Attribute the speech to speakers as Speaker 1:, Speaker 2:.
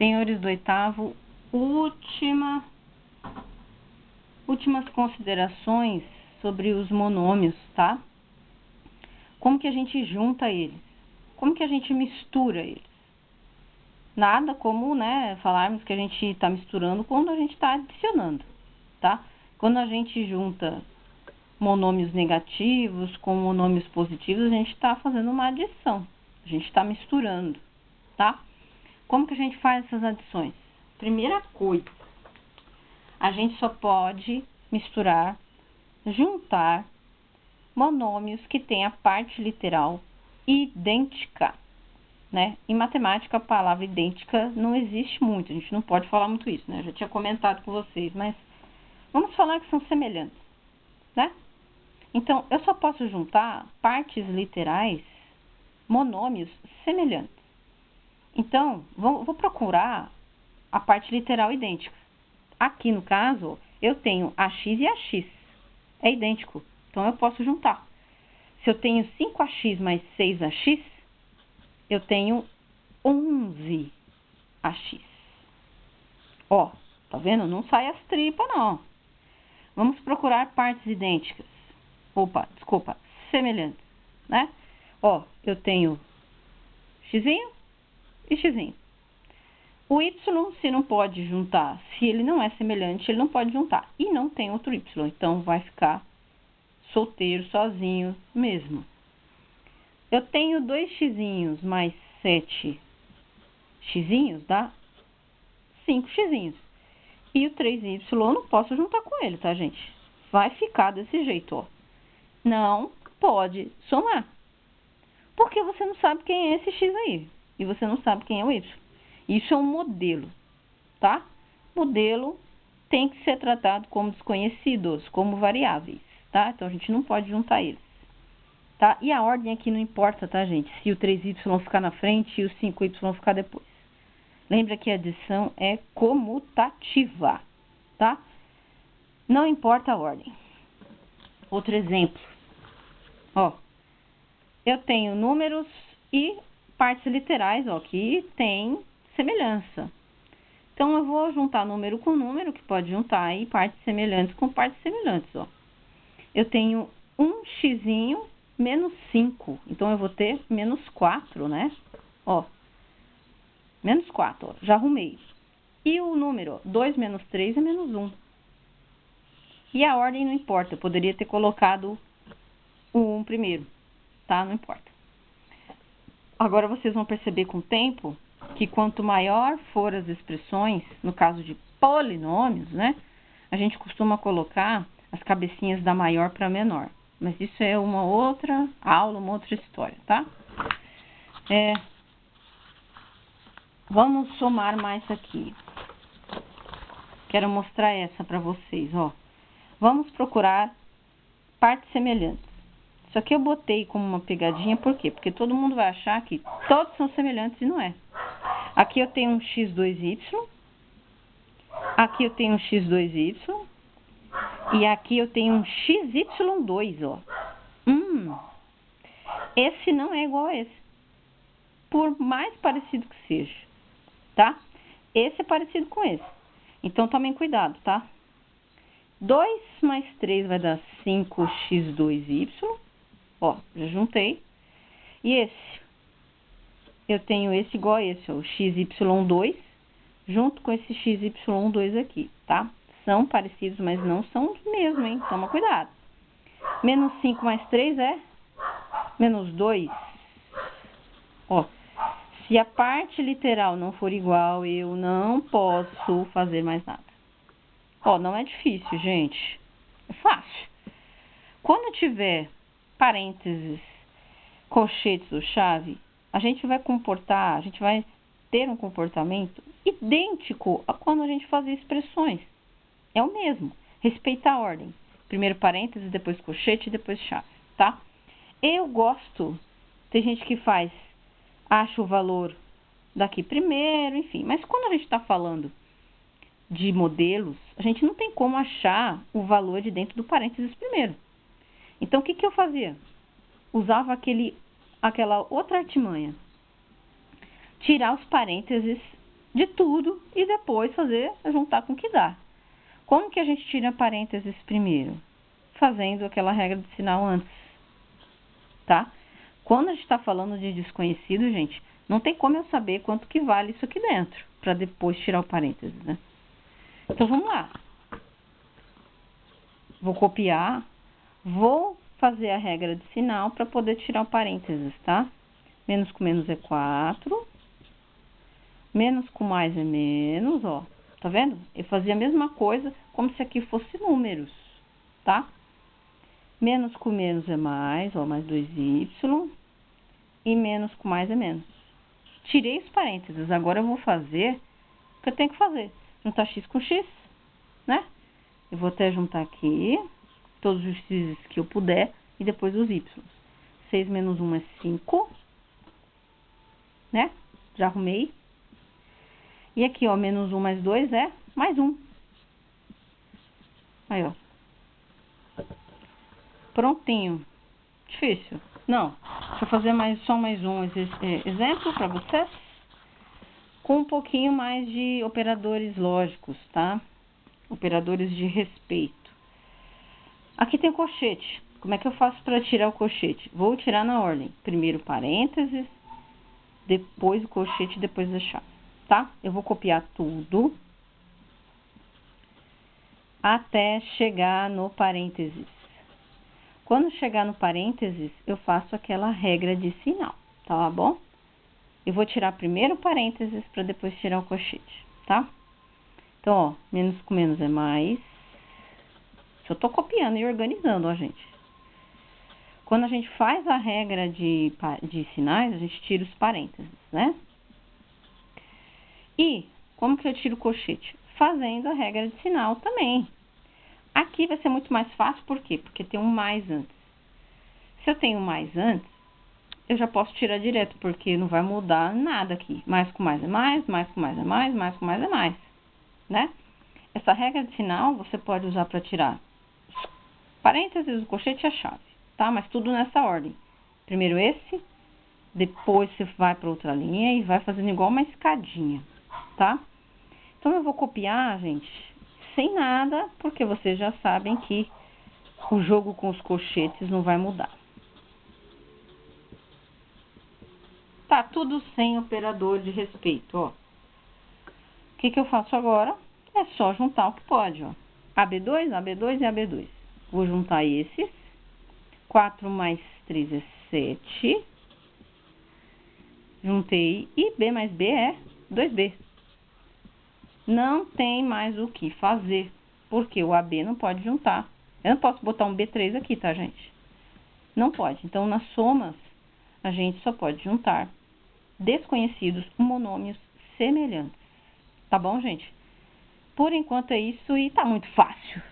Speaker 1: Senhores do oitavo, últimas considerações sobre os monômios, tá? Como que a gente junta eles? Como que a gente mistura eles? Nada como, falarmos que a gente está misturando quando a gente está adicionando, tá? Quando a gente junta monômios negativos com monômios positivos, a gente está fazendo uma adição. A gente está misturando, tá? Como que a gente faz essas adições? Primeira coisa, a gente só pode misturar, juntar monômios que têm a parte literal idêntica, né? Em matemática, a palavra idêntica não existe muito, a gente não pode falar muito isso, né? Eu já tinha comentado com vocês, mas vamos falar que são semelhantes, né? Então, eu só posso juntar partes literais, monômios semelhantes. Então, vou procurar a parte literal idêntica. Aqui, no caso, eu tenho AX e AX. É idêntico. Então, eu posso juntar. Se eu tenho 5AX mais 6AX, eu tenho 11AX. Ó, tá vendo? Não sai as tripas, não. Vamos procurar partes idênticas. Semelhantes, né? Ó, eu tenho xzinho e xzinho. O y, se não pode juntar, se ele não é semelhante, ele não pode juntar. E não tem outro y, então vai ficar solteiro, sozinho mesmo. Eu tenho 2xzinhos mais 7xzinhos, dá 5xzinhos. E o 3y eu não posso juntar com ele, tá, gente? Vai ficar desse jeito, ó. Não pode somar. Porque você não sabe quem é esse x aí. E você não sabe quem é o y. Isso é um modelo, tá? Modelo tem que ser tratado como desconhecidos, como variáveis, tá? Então, a gente não pode juntar eles, tá? E a ordem aqui não importa, tá, gente? Se o 3y ficar na frente e o 5y ficar depois. Lembra que a adição é comutativa, tá? Não importa a ordem. Outro exemplo. Ó, eu tenho números e partes literais, ó, que tem semelhança. Então, eu vou juntar número com número, que pode juntar aí partes semelhantes com partes semelhantes, ó. Eu tenho 1xzinho menos 5. Então, eu vou ter menos 4, né? Ó, menos 4, ó, já arrumei. E o número, 2 menos 3 é menos 1. E a ordem não importa, eu poderia ter colocado o 1 primeiro, tá? Não importa. Agora, vocês vão perceber com o tempo que quanto maior for as expressões, no caso de polinômios, né? A gente costuma colocar as cabecinhas da maior para menor. Mas isso é uma outra aula, uma outra história, tá? Vamos somar mais aqui. Quero mostrar essa para vocês, ó. Vamos procurar partes semelhantes. Isso aqui eu botei como uma pegadinha, por quê? Porque todo mundo vai achar que todos são semelhantes e não é. Aqui eu tenho um x2y, aqui eu tenho um x2y, e aqui eu tenho um xy2, ó. Esse não é igual a esse, por mais parecido que seja, tá? Esse é parecido com esse, então tomem cuidado, tá? 2 mais 3 vai dar 5x2y, ó, já juntei. E esse, eu tenho esse igual a esse, ó, o xy2, junto com esse xy2 aqui, tá? São parecidos, mas não são os mesmos, hein? Toma cuidado. Menos 5 mais 3 é menos 2. Ó, se a parte literal não for igual, eu não posso fazer mais nada. Ó, não é difícil, gente. É fácil. Quando tiver parênteses, colchetes ou chave, a gente vai ter um comportamento idêntico a quando a gente fazia expressões. É o mesmo. Respeitar a ordem. Primeiro parênteses, depois colchete e depois chave, tá? Eu gosto, tem gente que acha o valor daqui primeiro, enfim. Mas quando a gente está falando de modelos, a gente não tem como achar o valor de dentro do parênteses primeiro. Então, o que eu fazia? Usava aquela outra artimanha. Tirar os parênteses de tudo e depois juntar com o que dá. Como que a gente tira parênteses primeiro? Fazendo aquela regra de sinal antes, tá? Quando a gente está falando de desconhecido, gente, não tem como eu saber quanto que vale isso aqui dentro, para depois tirar o parênteses, né? Então, vamos lá. Vou copiar, vou fazer a regra de sinal para poder tirar o parênteses, tá? Menos com menos é 4. Menos com mais é menos, ó. Tá vendo? Eu fazia a mesma coisa como se aqui fosse números, tá? Menos com menos é mais, ó, mais 2y. E menos com mais é menos. Tirei os parênteses. Agora eu vou fazer o que eu tenho que fazer. Juntar x com x, né? Eu vou até juntar aqui todos os x's que eu puder e depois os y. 6 menos 1 é 5, né? Já arrumei. E aqui, ó, menos 1 mais 2 é mais 1. Aí, ó. Prontinho. Difícil? Não. Deixa eu fazer só mais um exemplo para vocês. Com um pouquinho mais de operadores lógicos, tá? Operadores de respeito. Aqui tem o colchete. Como é que eu faço para tirar o colchete? Vou tirar na ordem. Primeiro parênteses, depois o colchete, depois a chave, tá? Eu vou copiar tudo até chegar no parênteses. Quando chegar no parênteses, eu faço aquela regra de sinal, tá bom? Eu vou tirar primeiro o parênteses para depois tirar o colchete, tá? Então, ó, menos com menos é mais. Eu tô copiando e organizando, ó, gente. Quando a gente faz a regra de sinais, a gente tira os parênteses, né? E como que eu tiro o colchete? Fazendo a regra de sinal também. Aqui vai ser muito mais fácil, por quê? Porque tem um mais antes. Se eu tenho mais antes, eu já posso tirar direto, porque não vai mudar nada aqui. Mais com mais é mais, mais com mais é mais, mais com mais é mais, né? Essa regra de sinal você pode usar para tirar os parênteses, o colchete e a chave, tá? Mas tudo nessa ordem. Primeiro esse, depois você vai para outra linha e vai fazendo igual uma escadinha, tá? Então, eu vou copiar, gente, sem nada, porque vocês já sabem que o jogo com os colchetes não vai mudar. Tá tudo sem operador de respeito, ó. O que eu faço agora? É só juntar o que pode, ó. AB2, AB2 e AB2. Vou juntar esses. 4 mais 3 é 7. Juntei. E B mais B é 2B. Não tem mais o que fazer, porque o AB não pode juntar. Eu não posso botar um B3 aqui, tá, gente? Não pode. Então, nas somas, a gente só pode juntar desconhecidos monômios semelhantes. Tá bom, gente? Por enquanto é isso e tá muito fácil.